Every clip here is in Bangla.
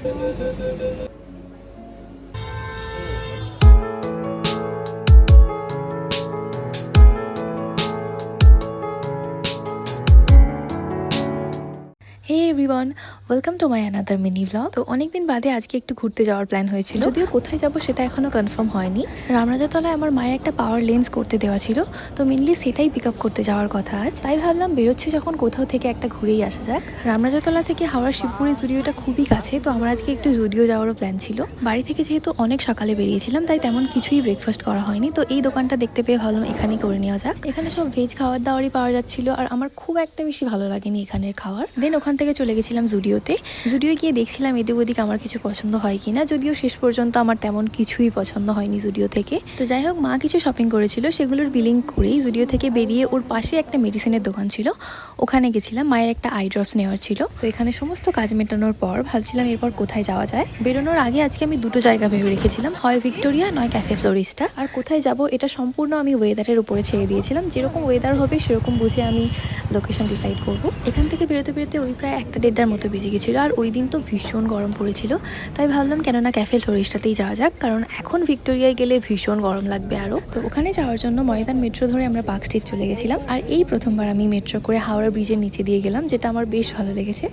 Hey everyone, welcome to my another mini blog. তো অনেকদিন বাদে আজকে একটু ঘুরতে যাওয়ার প্ল্যান হয়েছিল, যদিও কোথায় যাব সেটা এখনো কনফার্ম হয়নি। রামরাজাতলায় আমার মায়ের একটা পাওয়ার লেন্স করতে দেওয়া ছিল, তো মেনলি সেটাই পিক আপ করতে যাওয়ার কথা আজ। তাই ভাবলাম বেরোচ্ছি যখন কোথাও থেকে একটা ঘুরেই আসা যাক। রামরাজাতলা থেকে হাওড়া শিবপুরি জুডিওটা খুবই কাছে, তো আমার আজকে একটু জুডিও যাওয়ারও প্ল্যান ছিল। বাড়ি থেকে যেহেতু অনেক সকালে বেরিয়েছিলাম, তাই তেমন কিছুই ব্রেকফাস্ট করা হয়নি। তো এই দোকানটা দেখতে পেয়ে ভাবলাম এখানেই করে নেওয়া যাক। এখানে সব ভেজ খাবার দাওয়ারই পাওয়া যাচ্ছিল, আর আমার খুব একটা বেশি ভালো লাগেনি এখানের খাবার। দেন ওখান থেকে চলে গেছিলাম জুডিও গিয়ে দেখছিলাম এদিক ওদিক আমার কিছু পছন্দ হয় কিনা, যদিও শেষ পর্যন্ত আমার তেমন কিছুই পছন্দ হয়নি জুডিও থেকে। তো যাই হোক, মা কিছু শপিং করেছিল, সেগুলোর বিলিং করেই জুডিও থেকে বেরিয়ে ওর পাশে একটা মেডিসিনের দোকান ছিল, ওখানে গেছিলাম। মায়ের একটা আই ড্রপস নেওয়ার ছিল। তো এখানে সমস্ত কাজ মেটানোর পর ভাবছিলাম এরপর কোথায় যাওয়া যায়। বেরোনোর আগে আজকে আমি দুটো জায়গা ভেবে রেখেছিলাম, হয় ভিক্টোরিয়া নয় ক্যাফে ফ্লোরিস্টা। আর কোথায় যাব এটা সম্পূর্ণ আমি ওয়েদারের উপরে ছেড়ে দিয়েছিলাম, যেরকম ওয়েদার হবে সেরকম বুঝে আমি লোকেশন ডিসাইড করব। এখান থেকে বেরোতে বেরোতে ওই প্রায় 1-1:30টার মতো বেজে গেছিলো, আর ওই দিন তো ভীষণ গরম পড়েছিল। তাই ভাবলাম কেননা ক্যাফে ফ্লোরিস্টাতেই যাওয়া যাক, কারণ এখন ভিক্টোরিয়ায় গেলে ভীষণ গরম লাগবে আরও। তো ওখানে যাওয়ার জন্য ময়দান মেট্রো ধরে আমরা পার্ক স্ট্রিট চলে গেছিলাম। আর এই প্রথমবার আমি মেট্রো করে হাওড়া ব্রিজের নিচে দিয়ে গেলাম, যেটা আমার বেশ ভালো লেগেছে।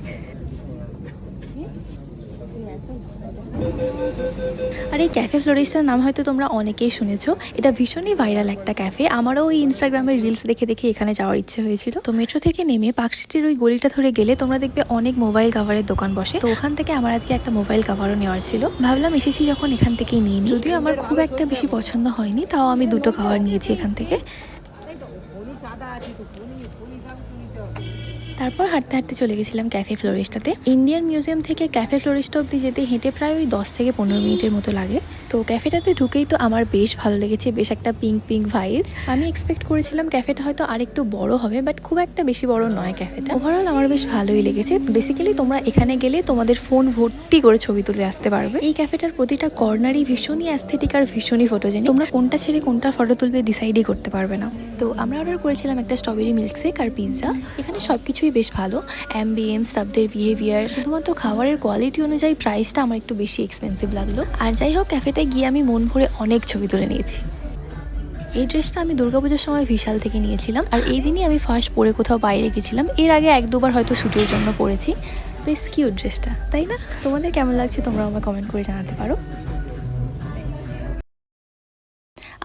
আর এই ক্যাফে ফ্লোরিস্টার নাম হয়তো তোমরা অনেকেই শুনেছো, এটা ভীষণই ভাইরাল একটা ক্যাফে। আমারও ওই ইনস্টাগ্রামের রিলস দেখে দেখে এখানে যাওয়ার ইচ্ছে হয়েছিল। তো মেট্রো থেকে নেমে পার্ক স্ট্রিটের ওই গলিটা ধরে গেলে তোমরা দেখবে অনেক মোবাইল কাভারের দোকান বসে। তো ওখান থেকে আমার আজকে একটা মোবাইল কাভারও নেওয়ার ছিল, ভাবলাম এসেছি যখন এখান থেকেই নিয়ে নিই। যদিও আমার খুব একটা বেশি পছন্দ হয়নি, তাও আমি দুটো কাভার নিয়েছি এখান থেকে। তারপর হাঁটতে হাঁটতে চলে গেছিলাম ক্যাফে ফ্লোরিস্টাতে। ইন্ডিয়ান মিউজিয়াম থেকে ক্যাফে ফ্লোরিস্টা অব্দি যেতে হেঁটে প্রায় ওই 10 থেকে 15 মিনিটের মতো লাগে। তো ক্যাফেটাতে ঢুকেই তো আমার বেশ ভালো লেগেছে, বেশ একটা পিঙ্ক পিঙ্ক ভাইব। আমি এক্সপেক্ট করেছিলাম ক্যাফেটা হয়তো আরেকটু বড় হবে, বাট খুব একটা বেশি বড় নয় ক্যাফেটা। ওভারঅল আমার বেশ ভালোই লেগেছে। বেসিক্যালি তোমরা এখানে গেলে তোমাদের ফোন ভর্তি করে ছবি তুলে আসতে পারবে। এই ক্যাফেটার প্রতিটা কর্নারই ভীষণই অ্যাস্থেটিক আর ভীষণই ফটোজেনিক। তোমরা কোনটা ছেড়ে কোনটা ফটো তুলবে ডিসাইডই করতে পারবে না। তো আমরা অর্ডার করেছিলাম একটা স্ট্রবেরি মিল্কশেক আর পিৎজা। এখানে সবকিছুই বেশ ভালো, অ্যাম্বিয়েন্স, স্টাফদের বিহেভিয়ার। শুধুমাত্র খাবারের কোয়ালিটি অনুযায়ী প্রাইসটা আমার একটু বেশি এক্সপেন্সিভ লাগলো। আর যাই হোক, ক্যাফেটায় গিয়ে আমি মন ভরে অনেক ছবি তুলে নিয়েছি। এই ড্রেসটা আমি দুর্গাপুজোর সময় বিশাল থেকে নিয়েছিলাম, আর এই দিনই আমি ফার্স্ট পরে কোথাও বাইরে গেছিলাম। এর আগে 1-2বার হয়তো শ্যুটের জন্য পরেছি। বেশ কিউট ড্রেসটা, তাই না? তোমাদের কেমন লাগছে তোমরা আমায় কমেন্ট করে জানাতে পারো।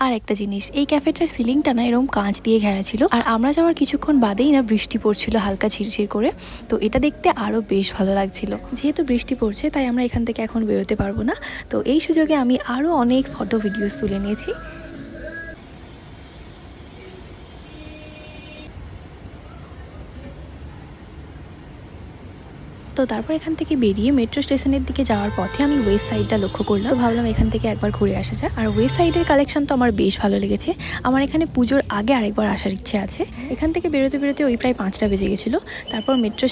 আর একটা জিনিস, এই ক্যাফেটার সিলিংটা না এরকম কাঁচ দিয়ে ঘেরা ছিল, আর আমরা যাওয়ার কিছুক্ষণ বাদেই না বৃষ্টি পড়ছিল হালকা ঝিরঝির করে। তো এটা দেখতে আরও বেশ ভালো লাগছিল। যেহেতু বৃষ্টি পড়ছে তাই আমরা এখান থেকে এখন বেরোতে পারবো না। তো এই সুযোগে আমি আরও অনেক ফটো ভিডিওস তুলে নিয়েছি। তো তারপর এখান থেকে বেরিয়ে মেট্রো স্টেশনের দিকে যাওয়ার পথে আমি ওয়েস্ট সাইডটা লক্ষ্য করলাম। তো ভাবলাম এখান থেকে একবার ঘুরে আসা যায়। আর ওয়েস্ট সাইডের কালেকশন তো আমার বেশ ভালো লেগেছে। আমার এখানে পুজোর আগে আরেকবার আসার ইচ্ছে আছে। এখান থেকে বেরোতে বেরোতে ওই প্রায় 5টা বেজে গেছিলো। তারপর মেট্রো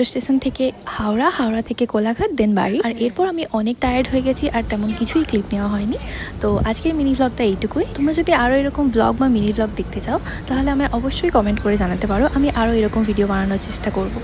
স্টেশন থেকে হাওড়া থেকে কোলাঘাট, দেন বাড়ি। আর এরপর আমি অনেক টায়ার্ড হয়ে গেছি, আর তেমন কিছুই ক্লিপ নেওয়া হয়নি। তো আজকের মিনি ব্লগটা এইটুকুই। তোমরা যদি আরও এরকম ব্লগ বা মিনি ব্লগ দেখতে চাও তাহলে আমায় অবশ্যই কমেন্ট করে জানাতে পারো, আমি আরও এরকম ভিডিও বানানোর চেষ্টা করব।